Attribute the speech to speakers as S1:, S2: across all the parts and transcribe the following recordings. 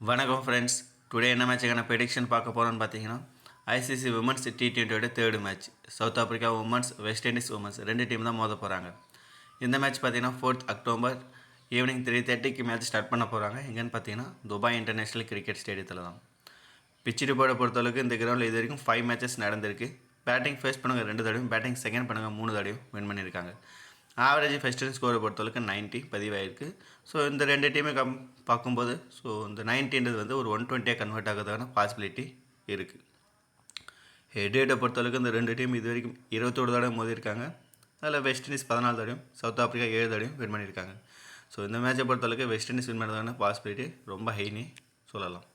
S1: வணக்கம் friends. Today என்ன மேட்சுக்கான prediction பார்க்க போகிறோன்னு பார்த்தீங்கன்னா, ICC women's T20 third match. South Africa women's, West Indies women's 2 team தான் மோத போகிறாங்க. இந்த மேட்ச் பார்த்தீங்கன்னா 4th அக்டோபர் ஈவினிங் 3:30க்கு மேட்ச் ஸ்டார்ட் பண்ண போகிறாங்க. எங்கன்னு பார்த்தீங்கன்னா துபாய் இன்டர்நேஷ்னல் கிரிக்கெட் ஸ்டேடியத்தில் தான். பிச் ரிப்போர்ட்டை பொறுத்தளவுக்கு இந்த கிரவுண்டில் இது வரைக்கும் 5 மேட்சஸ் நடந்திருக்கு. பேட்டிங் ஃபர்ஸ்ட் பண்ணுங்க 2 தடவையும், பேட்டிங் செகண்ட் பண்ணுங்க 3 தடவையும் வின் பண்ணியிருக்காங்க. ஆவரேஜ் ஃபஸ்ட் ஸ்கோரை பொறுத்தளவுக்கு 90 பதிவாயிருக்கு. ஸோ இந்த 2 டீமை பார்க்கும்போது இந்த 90ன்றது வந்து ஒரு 120 கன்வெர்ட் ஆகிறதுக்கான பாசிபிலிட்டி இருக்குது. ஹெட் பொறுத்தளவுக்கு இந்த 2 டீம் இது வரைக்கும் 21 தடவை மோதியிருக்காங்க. அதில் வெஸ்ட் இண்டீஸ் 14 தடவையும், சவுத் ஆப்பிரிக்கா 7 தடவையும் வின் பண்ணியிருக்காங்க. ஸோ இந்த மேட்சை பொறுத்தளவுக்கு வெஸ்ட் இண்டீஸ் வின் பண்ணுறதுக்கான பாசிபிலிட்டி ரொம்ப ஹைனே சொல்லலாம்.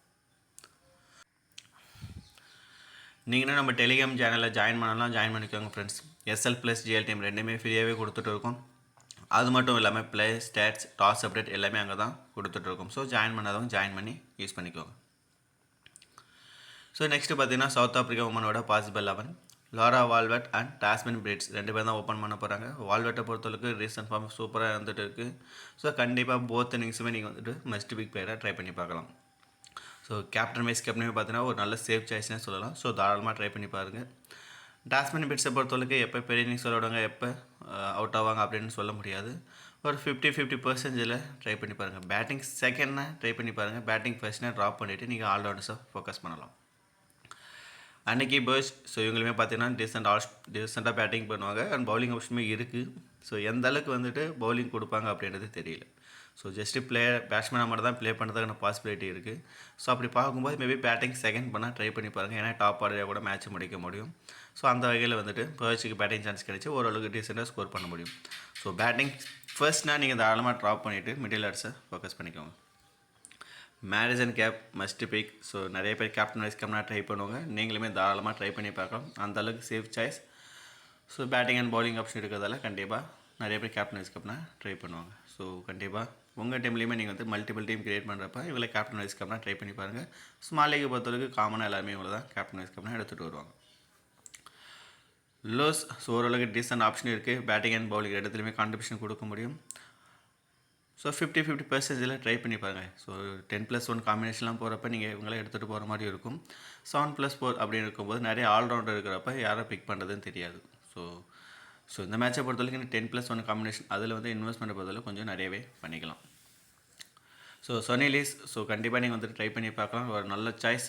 S1: நீங்களும் நம்ம டெலிகிராம் சேனலில் ஜாயின் ஜாயின் பண்ணிக்கோங்க ஃப்ரெண்ட்ஸ். SL+ GL டீம் ரெண்டுமே ஃப்ரீயாகவே கொடுத்துட்டு இருக்கோம். அது மட்டும் இல்லாமல் ப்ளே ஸ்டாட்ஸ், டாஸ் அப்டேட் எல்லாமே அங்கே தான் கொடுத்துட்ருக்கோம். ஸோ ஜாயின் பண்ணாதவங்க ஜாயின் பண்ணி யூஸ் பண்ணிக்கோங்க. ஸோ நெக்ஸ்ட்டு பார்த்தீங்கன்னா சவுத் ஆப்பிரிக்கா உமனோட possible 11 Laura Wolvaardt and Tazmin Brits 2 பேர் தான் ஓப்பன் பண்ண போகிறாங்க. வால்வெட்டை பொறுத்தளவுக்கு ரீசன்ட் ஃபார்ம் சூப்பராக இருந்துகிட்டு இருக்குது. ஸோ கண்டிப்பாக போத் இன்னிங்ஸுமே நீங்கள் வந்துட்டு மஸ்ட் பிக் பிளேயராக ட்ரை பண்ணி பார்க்கலாம். ஸோ கேப்டன் வைஸ் கேப்டனுமே பார்த்தீங்கன்னா ஒரு நல்ல சேஃப் சாய்ஸ்னே சொல்லலாம். ஸோ தாராளமாக ட்ரை பண்ணி பாருங்கள். டாஸ்மின் பிட்ஸை பொறுத்தவரைக்கு எப்போ பெரிய இன்னிங்ஸ் விளையாடுவாங்க, எப்போ அவுட் ஆவாங்க அப்படின்னு சொல்ல முடியாது. ஒரு 50-50% ட்ரை பண்ணி பாருங்கள். பேட்டிங் செகண்ட்னா ட்ரை பண்ணி பாருங்கள். பேட்டிங் ஃபர்ஸ்ட்னா ட்ராப் பண்ணிவிட்டு நீங்கள் ஆல்ரவுண்டர்ஸை ஃபோக்கஸ் பண்ணலாம். அன்றைக்கி பாய்ஸ் இவங்களுமே பார்த்தீங்கன்னா டீசெண்டாக பேட்டிங் பண்ணுவாங்க அண்ட் பவுலிங் ஆப்ஷனுமே இருக்குது. ஸோ எந்த அளவுக்கு வந்துட்டு பவுலிங் கொடுப்பாங்க அப்படின்றது தெரியல. ஸோ ஜஸ்ட்டு பேட்ஸ்மேனாக மட்டும் தான் ப்ளே பண்ணுறதுக்கான பாசிபிலிட்டி இருக்குது. ஸோ அப்படி பார்க்கும்போது மேபி பேட்டிங் செகண்ட் பண்ணால் ட்ரை பண்ணி பாருங்கள். ஏன்னா டாப் ஆர்டரில் கூட மேட்ச் முடிக்க முடியும். ஸோ அந்த வகையில் வந்துட்டு பர்ச்சுக்கு பேட்டிங் சான்ஸ் கிடைச்சி ஓரளவுக்கு டீசெண்டாக ஸ்கோர் பண்ண முடியும். ஸோ பேட்டிங் ஃபர்ஸ்ட்னால் நீங்கள் தாராளமாக ட்ராப் பண்ணிவிட்டு மிடில் ஆர்ட்ஸை ஃபோக்கஸ் பண்ணிக்கோங்க. மேரிசன் கேப் மஸ்ட் பிக். ஸோ நிறைய பேர் கேப்டன் வைஸ் கேப்டனாக ட்ரை பண்ணுவாங்க. நீங்களுமே தாராளமாக ட்ரை பண்ணி பார்க்கலாம். அந்தளவுக்கு safe choice. So batting and bowling option இருக்கிறதால கண்டிப்பாக நிறைய பேர் கேப்டன் வைஸ் கேப்டனாக ட்ரை பண்ணுவாங்க. ஸோ கண்டிப்பாக உங்கள் டீம்லேயுமே நீங்கள் வந்து மல்டிபிள் டீம் கிரியேட் பண்ணுறப்ப இவங்களை கேப்டன் வைஸ் கேப்டனாக ட்ரை பண்ணி பாருங்கள். ஸ்மால் லீக் பொறுத்தளவுக்கு காமனாக எல்லாருமே இவங்களை தான் கேப்டன் வைஸ் கேப்டனாக எடுத்துகிட்டு வருவாங்க. லோஸ் ஓரளவுக்கு டீசென்ட் ஆப்ஷன் இருக்குது. பேட்டிங் அண்ட் பவுலிங் இடத்துலையுமே கான்ட்ரிபியூஷன் கொடுக்க முடியும். ஸோ 50-50% ட்ரை பண்ணி பாருங்கள். ஸோ 10+1 காம்பினேஷன்லாம் போகிறப்ப நீங்கள் இவங்களாம் எடுத்துகிட்டு போகிற மாதிரி இருக்கும். 7+4 அப்படின்னு இருக்கும்போது நிறைய ஆல்ரவுண்டர் இருக்கிறப்ப யாரை பிக் பண்ணுறதுன்னு தெரியாது. ஸோ இந்த மேட்சை பொறுத்தவரைக்கும் 10+1 காம்பினேஷன் அதில் வந்து இன்வெஸ்ட்மெண்ட்டை பொறுத்தவரை கொஞ்சம் நிறையவே பண்ணிக்கலாம். சொனிலீஸ் கண்டிப்பாக நீங்கள் வந்துட்டு ட்ரை பண்ணி பார்க்கலாம். ஒரு நல்ல சாய்ஸ்.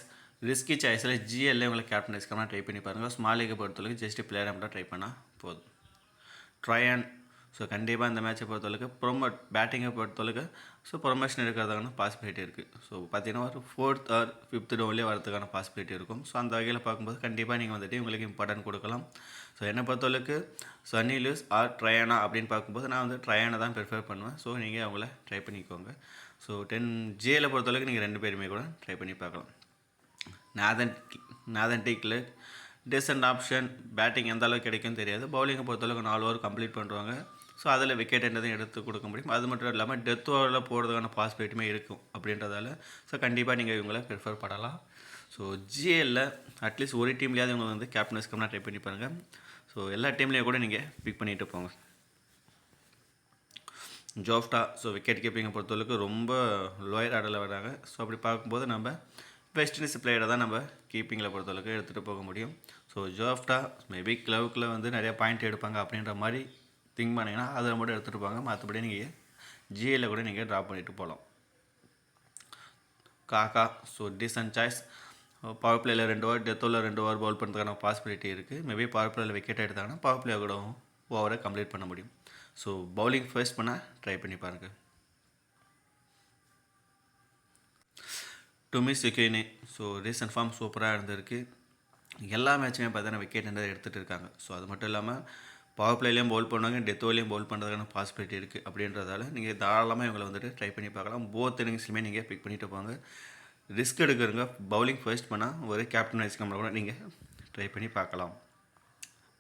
S1: ரிஸ்கி சாய்ஸில் GL உங்களை கேப்டன் வைஸ்க்காமல் ட்ரை பண்ணி பாருங்கள். ஸ்மால் லீக்கை பொறுத்தவரைக்கும் ஜஸ்ட்டு பிளேயரை மட்டும் ட்ரை பண்ணால் போதும். ட்ரையான் கண்டிப்பாக இந்த மேட்சை பொறுத்தளவுக்கு பேட்டிங்கை பொறுத்தளவுக்கு ப்ரொமோஷன் இருக்கிறதுக்கான பாசிபிலிட்டி இருக்குது. ஸோ பார்த்தீங்கன்னா ஒரு 4th or 5th டவுன்லேயே வரதுக்கான பாசிபிலிட்டி இருக்கும். ஸோ அந்த வகையில் பார்க்கும்போது கண்டிப்பாக நீங்கள் வந்துட்டு உங்களுக்கு இம்பார்ட்டன்ட் கொடுக்கலாம். ஸோ என்னை பொறுத்தளவுக்கு சன்னி லூஸ் ஆர் ட்ரையானா அப்படின்னு பார்க்கும்போது நான் வந்து ட்ரையானை தான் ப்ரிஃபர் பண்ணுவேன். ஸோ நீங்கள் அவங்கள ட்ரை பண்ணிக்கோங்க. ஸோ GL பொறுத்தளவுக்கு நீங்கள் 2 பேருமே கூட ட்ரை பண்ணி பார்க்கலாம். நாதன் டீக்கில் டீசென்ட் ஆப்ஷன். பேட்டிங் எந்த அளவுக்கு கிடைக்கும் தெரியாது. பவுலிங்கை பொறுத்தளவுக்கு 4 ஓவர் கம்ப்ளீட் பண்ணுறாங்க. ஸோ அதில் விக்கெட் என்றதையும் எடுத்து கொடுக்க முடியும். அது மட்டும் இல்லாமல் டெத் ஓவரில் போகிறதுக்கான பாசிபிலிட்டியுமே இருக்கும் அப்படின்றதால கண்டிப்பாக நீங்கள் இவங்களை ப்ரிஃபர் பண்ணலாம். ஸோ GL அட்லீஸ்ட் ஒரு டீம்லேயாவது இவங்க வந்து கேப்டன் வைஸ் கேப்டனாக ட்ரை பண்ணி பாருங்கள். ஸோ எல்லா டீம்லேயும் கூட நீங்கள் பிக் பண்ணிட்டு போங்க. ஜோஃப்டா விக்கெட் கீப்பிங்கை பொறுத்தளவுக்கு ரொம்ப லோயர் ஆர்டரில் வராங்க. ஸோ அப்படி பார்க்கும்போது நம்ம வெஸ்ட் இண்டீஸ் பிளேயரை தான் நம்ம கீப்பிங்கில் பொறுத்தளவுக்கு எடுத்துகிட்டு போக முடியும். ஸோ ஜோஃப்டா மேபி கிளவுக்கில் வந்து நிறையா பாயிண்ட் எடுப்பாங்க அப்படின்ற மாதிரி திங்க் பண்ணிங்கன்னா அதில் மட்டும் எடுத்துகிட்டு போங்க. மற்றபடி நீங்கள் GL கூட நீங்கள் ட்ராப் பண்ணிவிட்டு போகலாம். Khaka decent choice. பவர் பிளேயில் 2 ஓவர், டெத் ஓவரில் 2 ஓவர் பவுல் பண்ணுறதுக்கான பாசிபிலிட்டி இருக்குது. மேபி பவர் பிளேயில் விக்கெட் எடுத்தாங்கன்னா பவர் பிளே கூட ஓவரை கம்ப்ளீட் பண்ண முடியும். ஸோ பவுலிங் ஃபர்ஸ்ட் பண்ண ட்ரை பண்ணி பாருங்கள். டுமி சிக்கினி ரீசன்ட் ஃபார்ம் சூப்பராக இருந்திருக்கு. எல்லா மேட்சுமே பார்த்தீங்கன்னா விக்கெட் எடுத்துகிட்டு இருக்காங்க. ஸோ அது மட்டும் இல்லாமல் பவர் பிளேலையும் பவுல் பண்ணுவாங்க, டெத் ஓவர்லையும் பவுல் பண்ணுறதுக்கான பாசிபிலிட்டி இருக்குது. அப்படின்றதால நீங்கள் தாராளமாக இவங்களை வந்துட்டு ட்ரை பண்ணி பார்க்கலாம். போத் இன்னிங்ஸ்லையுமே நீங்கள் பிக் பண்ணிட்டு போங்க. ரிஸ்க் எடுக்கிறவங்க பவுலிங் ஃபர்ஸ்ட் பண்ணால் ஒரு கேப்டன் வைஸ் கேப்டன் கூட நீங்கள் ட்ரை பண்ணி பார்க்கலாம்.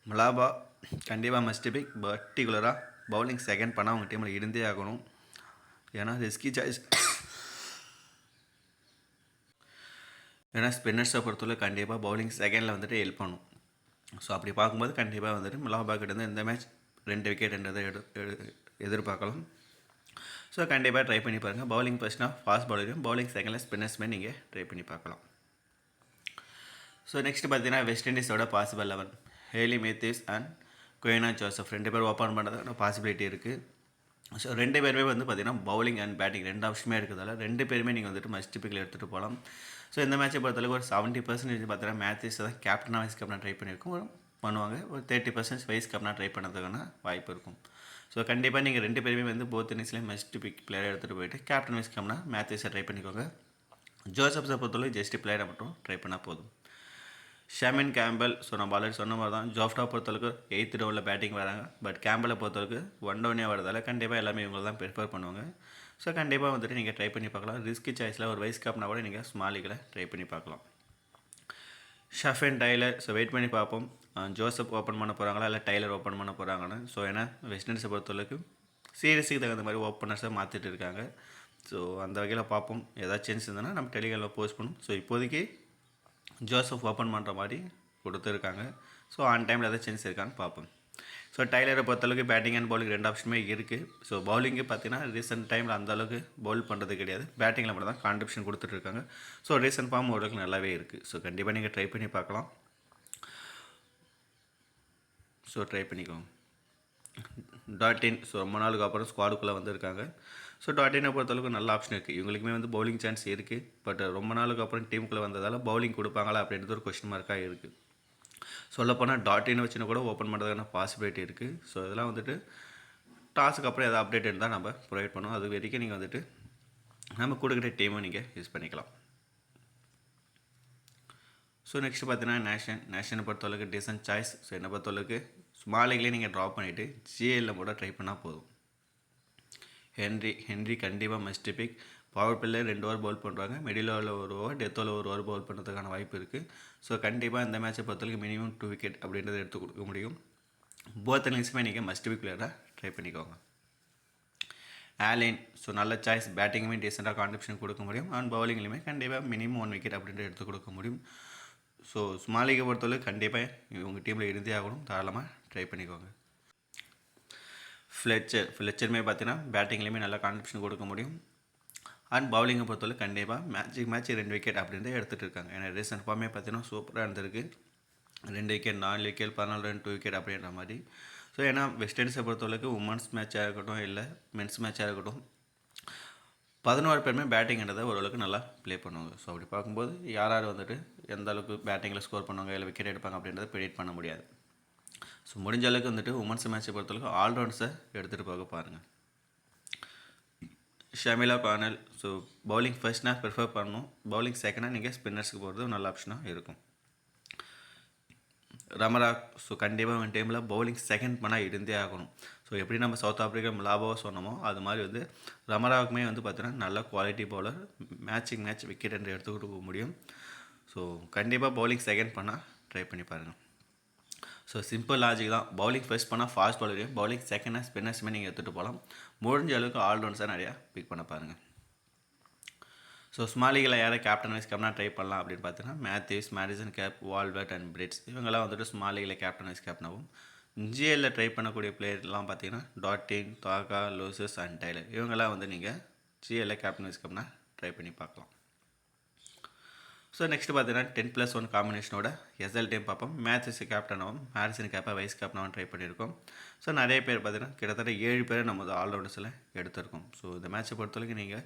S1: மலாபா கண்டிப்பாக மஸ்ட் பிக். பர்டிகுலராக பவுலிங் செகண்ட் பண்ணால் உங்கள் டீமில் இருந்தே ஆகணும். ஏன்னா ரிஸ்கி சாய்ஸ். ஏன்னா ஸ்பின்னர்ஸை பொறுத்தவரை கண்டிப்பாக பவுலிங் செகண்டில் வந்துட்டு ஹெல்ப் பண்ணும். ஸோ அப்படி பார்க்கும்போது கண்டிப்பாக வந்துட்டு மலாபா கிட்டேருந்து இந்த மேட்ச் 2 விக்கெட் என்றதை எதிர்பார்க்கலாம். ஸோ கண்டிப்பாக ட்ரை பண்ணி பாருங்கள். பவுலிங் ஃபர்ஸ்ட்னா ஃபாஸ்ட் பவுலரையும், பவுலிங் செகண்டில் ஸ்பின்னர்ஸுமே நீங்கள் ட்ரை பண்ணி பார்க்கலாம். ஸோ நெக்ஸ்ட் பார்த்தீங்கன்னா வெஸ்ட் இண்டீஸோட possible 11 Hayley Matthews and Qiana Joseph 2 பேர் ஓப்பன் பண்ணுறதுக்கான பாசிபிலிட்டி இருக்குது. ஸோ 2 பேருமே வந்து பார்த்தீங்கன்னா பவுலிங் அண்ட் பேட்டிங் 2 ஆப்ஷனுமே இருக்கிறதால 2 பேருமே நீங்கள் வந்துட்டு மஸ்ட் பிக்கில் எடுத்துகிட்டு போகலாம். ஸோ இந்த மேட்சை பொறுத்தளவுக்கு ஒரு 70% பார்த்தீங்கன்னா மேத்யூஸ் தான் கேப்டனாக வைஸ் கேப்டனாக ட்ரை பண்ணியிருக்கோம் பண்ணுவாங்க. ஒரு 30% வைஸ் கேப்டனாக ட்ரை பண்ணுறதுக்கான வாய்ப்பு இருக்கும். ஸோ கண்டிப்பாக நீங்கள் 2 பேருமே வந்து போத் இன்னிங்ஸ்லேயும் மஸ்ட் பிக் பிளேயரை எடுத்துகிட்டு போயிட்டு கேப்டன் வைஸ் கேப்டனாக மேத்யூஸை ட்ரை பண்ணிக்கோங்க. ஜோசப்ஸை பொறுத்தளவுக்கு ஜஸ்ட் பிளேயரை மட்டும் ட்ரை பண்ணால் போதும். ஷாமின் கேம்பல் ஸோ நம்ம ஆல்ரெடி சொன்ன மாதிரி தான் ஜோஃப்டா பொறுத்தளவுக்கு 8th ரவுண்டில் பேட்டிங் வராங்க. பட் கேம்பலை பொறுத்தளவுக்கு 1 டவுனே வரதால கண்டிப்பாக எல்லாமே இவங்க தான் ப்ரிஃபர் பண்ணுவாங்க. ஸோ கண்டிப்பாக வந்துட்டு நீங்கள் ட்ரை பண்ணி பார்க்கலாம். ரிஸ்க் சாய்ஸில் ஒரு வைஸ் கேப்னா கூட நீங்கள் ஸ்மால் லீக்கில் ட்ரை பண்ணி பார்க்கலாம். ஷஃபன் டைலர் ஸோ வெயிட் பண்ணி பார்ப்போம். ஜோசப் ஓப்பன் பண்ண போகிறாங்களா இல்லை டைலர் ஓப்பன் பண்ண போகிறாங்கன்னு. ஸோ ஏன்னா வெஸ்ட் இண்டீஸை பொறுத்தளவுக்கு சீரியஸுக்கு தகுந்த மாதிரி ஓப்பனர்ஸை மாற்றிட்டு இருக்காங்க. ஸோ அந்த வகையில் பார்ப்போம். ஏதாவது சேஞ்ச் இருந்ததுன்னா நம்ம டெலிகிராமில் போஸ்ட் பண்ணும். ஸோ இப்போதைக்கு ஜோசப் ஓப்பன் பண்ணுற மாதிரி கொடுத்துருக்காங்க. ஸோ ஆன் டைமில் எதாவது சேஞ்ச் இருக்கான்னு பார்ப்போம். ஸோ டைலரை பொறுத்தளவுக்கு பேட்டிங் அண்ட் பவுலிங் 2 ஆப்ஷனுமே இருக்குது. ஸோ பவுலிங்கு பார்த்தீங்கன்னா ரீசெண்ட் டைமில் அந்தளவுக்கு பவுல் பண்ணுறது கிடையாது. பேட்டிங்கில் மட்டும் தான் கான்ட்ரிபியூஷன் கொடுத்துட்ருக்காங்க. ஸோ ரீசெண்ட் ஃபார்ம் ஓரளவுக்கு நல்லாவே இருக்குது. ஸோ கண்டிப்பாக நீங்கள் ட்ரை பண்ணி பார்க்கலாம். ஸோ ட்ரை பண்ணிக்கோங்க. டாட்டின் ஸோ ரொம்ப நாளுக்கு அப்புறம் ஸ்குவாடுக்குள்ளே வந்திருக்காங்க. ஸோ டாட்டினை பொறுத்தளவுக்கு நல்ல ஆப்ஷன் இருக்குது. இவங்களுக்குமே வந்து பவுலிங் சான்ஸ் இருக்குது. பட் ரொம்ப நாளுக்கு அப்புறம் டீமுக்குள்ளே வந்ததால் பவுலிங் கொடுப்பாங்களா அப்படின்றது ஒரு கொஸ்டின் மார்க்காக இருக்குது. சொல்லப்போனால் டாட்டினை வச்சுன்னு கூட ஓப்பன் பண்ணுறதுக்கான பாசிபிலிட்டி இருக்குது. ஸோ இதெல்லாம் வந்துட்டு டாஸுக்கு அப்புறம் எதாவது அப்டேட் இருந்தால் நம்ம ப்ரொவைட் பண்ணுவோம். அது வரைக்கும் நீங்கள் வந்துட்டு நம்ம கொடுக்குற டீமை நீங்கள் யூஸ் பண்ணிக்கலாம். ஸோ நெக்ஸ்ட் பார்த்தீங்கன்னா நேஷனை பொறுத்தளவுக்கு டீசன்ட் சாய்ஸ். ஸோ என்னை பொறுத்தளவுக்கு ஸ்மால் லீக்லேயே நீங்கள் ட்ராப் பண்ணிவிட்டு ஜிஎல்ல கூட ட்ரை பண்ணால் போதும். ஹென்ரி கண்டிப்பாக மஸ்ட் பிக். பவர் பிள்ளை 2 ஓவர் பவுல் பண்ணுறாங்க. மிடில் ஓவரில் 1 ஓவர், டெத் ஓவரில் 1 ஓவர் பவுல் பண்ணுறதுக்கான வாய்ப்பு இருக்குது. ஸோ கண்டிப்பாக இந்த மேட்சை பொறுத்தவரைக்கும் மினிமம் 2 விக்கெட் அப்படின்றத எடுத்து கொடுக்க முடியும். போத் இன்னிங்ஸுமே நீங்கள் மஸ்ட் பிக் பிளேயராக ட்ரை பண்ணிக்கோங்க. ஆலின் ஸோ நல்ல சாய்ஸ். பேட்டிங்குமே டீசெண்டாக கான்ட்ரிபியூஷன் கொடுக்க முடியும். அண்ட் பவுலிங்லையுமே கண்டிப்பாக மினிமம் 1 விக்கெட் அப்படின்றத எடுத்து கொடுக்க முடியும். ஸோ ஸ்மால் லீக்கை பொறுத்தவரைக்கும் கண்டிப்பாக உங்கள் டீமில் இருந்தே ஆகணும். தாராளமாக ட்ரை பண்ணிக்கோங்க. ஃப்ளெச்சருமே பார்த்தீங்கன்னா பேட்டிங்லேயுமே நல்லா கான்ட்ரிபியூஷன் கொடுக்க முடியும். அண்ட் பவுலிங்கை பொறுத்தவரை கண்டிப்பாக மேட்ச் 2 விக்கெட் அப்படின்றத எடுத்துகிட்டு இருக்காங்க. ஏன்னா ரீசெண்ட் ஃபார்மே பார்த்தீங்கன்னா சூப்பராக இருந்திருக்கு. 2 விக்கெட், 4 விக்கெட், 14 ரன், 2 விக்கெட் அப்படின்ற மாதிரி. ஸோ ஏன்னா வெஸ்ட் இண்டீஸை பொறுத்தவரைக்கு உமன்ஸ் மேட்சாக இருக்கட்டும் இல்லை மென்ஸ் மேட்சாக இருக்கட்டும் 11 பேருமே பேட்டிங்கிறத ஓரளவுக்கு நல்லா ப்ளே பண்ணுவாங்க. ஸோ அப்படி பார்க்கும்போது யார் வந்துட்டு எந்த அளவுக்கு பேட்டிங்கில் ஸ்கோர் பண்ணுவாங்க இல்லை விக்கெட் எடுப்பாங்க அப்படின்றத ப்ரெடிக்ட் பண்ண முடியாது. ஸோ முடிஞ்ச அளவுக்கு வந்துட்டு உமன்ஸ் மேட்சை பொறுத்தளவுக்கு ஆல்ரவுண்ட்ஸை எடுத்துகிட்டு போக பாருங்கள். ஷமிலா கார்னல் ஸோ பவுலிங் ஃபர்ஸ்ட்னா ப்ரிஃபர் பண்ணணும். பவுலிங் செகண்டாக நீங்கள் ஸ்பின்னர்ஸுக்கு போகிறது நல்ல ஆப்ஷனாக இருக்கும். ரமராக் ஸோ கண்டிப்பாக அவன் டைமில் பவுலிங் செகண்ட் பண்ணால் இருந்தே ஆகணும். ஸோ எப்படி நம்ம சவுத் ஆஃப்ரிக்கா லாபாவை சொன்னோமோ அது மாதிரி வந்து ரமராக்குமே வந்து பார்த்தீங்கன்னா நல்ல குவாலிட்டி பவுலர். மேட்ச் விக்கெட் என்று எடுத்து கொடுக்க முடியும். ஸோ கண்டிப்பாக பவுலிங் செகண்ட் பண்ணால் ட்ரை பண்ணி பாருங்கள். ஸோ சிம்பிள் லாஜிக் தான். பவுலிங் ஃபர்ஸ்ட் பண்ணால் ஃபாஸ்ட் பவுலரையும், பவுலிங் செகண்டாக ஸ்பின்னர்ஸுமே நீங்கள் எடுத்துகிட்டு போகலாம். முடிஞ்ச அளவுக்கு ஆல்ரவுண்ட்ஸாக நிறையா பிக் பண்ண பாருங்கள். ஸோ ஸ்மால் லீகில் யாரை கேப்டன் வைஸ் கேப்டனாக ட்ரை பண்ணலாம் அப்படின்னு பார்த்தீங்கன்னா Matthews, Marizanne Kapp, Wolvaardt and Brits இவங்கெல்லாம் வந்துட்டு ஸ்மால் லீகில் கேப்டன் வைஸ் கேப்டனாகவும், ஜிஎல்லில் ட்ரை பண்ணக்கூடிய பிளேயர்லாம் பார்த்தீங்கன்னா டாட்டின், தாகா, லோசஸ் அண்ட் டைலர் இவங்கெல்லாம் வந்து நீங்கள் ஜிஎல்லில் கேப்டன் வைஸ் கேப்டனாக ட்ரை பண்ணி பார்க்கலாம். ஸோ நெக்ஸ்ட் பார்த்தீங்கன்னா 10+1 காம்பினேஷனோட எஸ்எல் டீம் பார்ப்போம். மேத்யூஸ் கேப்டனாகவும், ஹாரிசன் கேப்பாக வைஸ் கேப்டனாகவும் ட்ரை பண்ணியிருக்கோம். ஸோ நிறைய பேர் பார்த்தீங்கன்னா கிட்டத்தட்ட 7 பேர் நம்ம ஆல்ரவுண்டர்ஸில் எடுத்திருக்கோம். ஸோ இந்த மேட்சை பொறுத்தவரைக்கும் நீங்கள்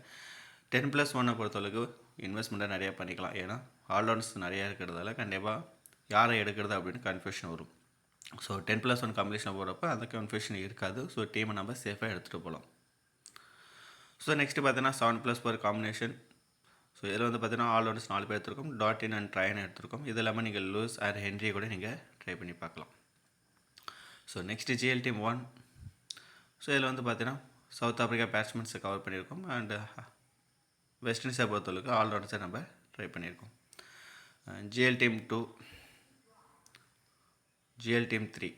S1: 10+1 பொறுத்தளவுக்கு இன்வெஸ்ட்மெண்ட்டாக நிறையா பண்ணிக்கலாம். ஏன்னா ஆல்ரவுண்டர்ஸ் நிறையா இருக்கிறதால கண்டிப்பாக யாரை எடுக்கிறது அப்படின்னு கன்ஃபியூஷன் வரும். ஸோ 10+1 காம்பினேஷன் போகிறப்ப அந்த கன்ஃபியூஷன் இருக்காது. ஸோ டீமை நம்ம சேஃபாக எடுத்துகிட்டு போகலாம். ஸோ நெக்ஸ்ட்டு பார்த்தீங்கன்னா 7+4 காம்பினேஷன். ஸோ இதில் வந்து பார்த்தீங்கன்னா ஆல்ரவுண்டர்ஸ் 4 பேர் எடுத்திருக்கோம். டாட்டின் அண்ட் ட்ரைன் எடுத்திருக்கோம். இது இல்லாமல் நீங்கள் லூஸ் ஆர் ஹென்ரியை கூட நீங்கள் ட்ரை பண்ணி பார்க்கலாம். So next GL team 1. So இதில் வந்து பார்த்தீங்கன்னா சவுத் ஆஃப்ரிக்கா பேட்ஸ்மென்ஸை கவர் பண்ணியிருக்கோம். அண்டு வெஸ்ட் இண்டீஸை பொறுத்தளவுக்கு ஆல்ரவுண்டர்ஸை நம்ம ட்ரை பண்ணியிருக்கோம். GL team 2, GL team 3.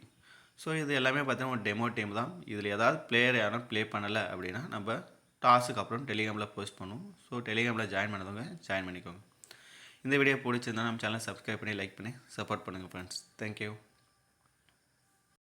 S1: So இது எல்லாமே பார்த்தீங்கன்னா ஒரு டெமோ டீம் தான். இதில் ஏதாவது பிளேயர் யாரும் ப்ளே பண்ணலை அப்படின்னா நம்ம டாஸுக்கு அப்புறம் டெலிகிராமில் போஸ்ட் பண்ணுவோம். ஸோ டெலிகிராமில் ஜாயின் பண்ணதவங்க ஜாயின் பண்ணிக்கோங்க. இந்த வீடியோ பிடிச்சிருந்தா நம்ம சேனலை சப்ஸ்கிரைப் பண்ணி லைக் பண்ணி சப்போர்ட் பண்ணுங்கள் ஃப்ரெண்ட்ஸ். தேங்க்யூ.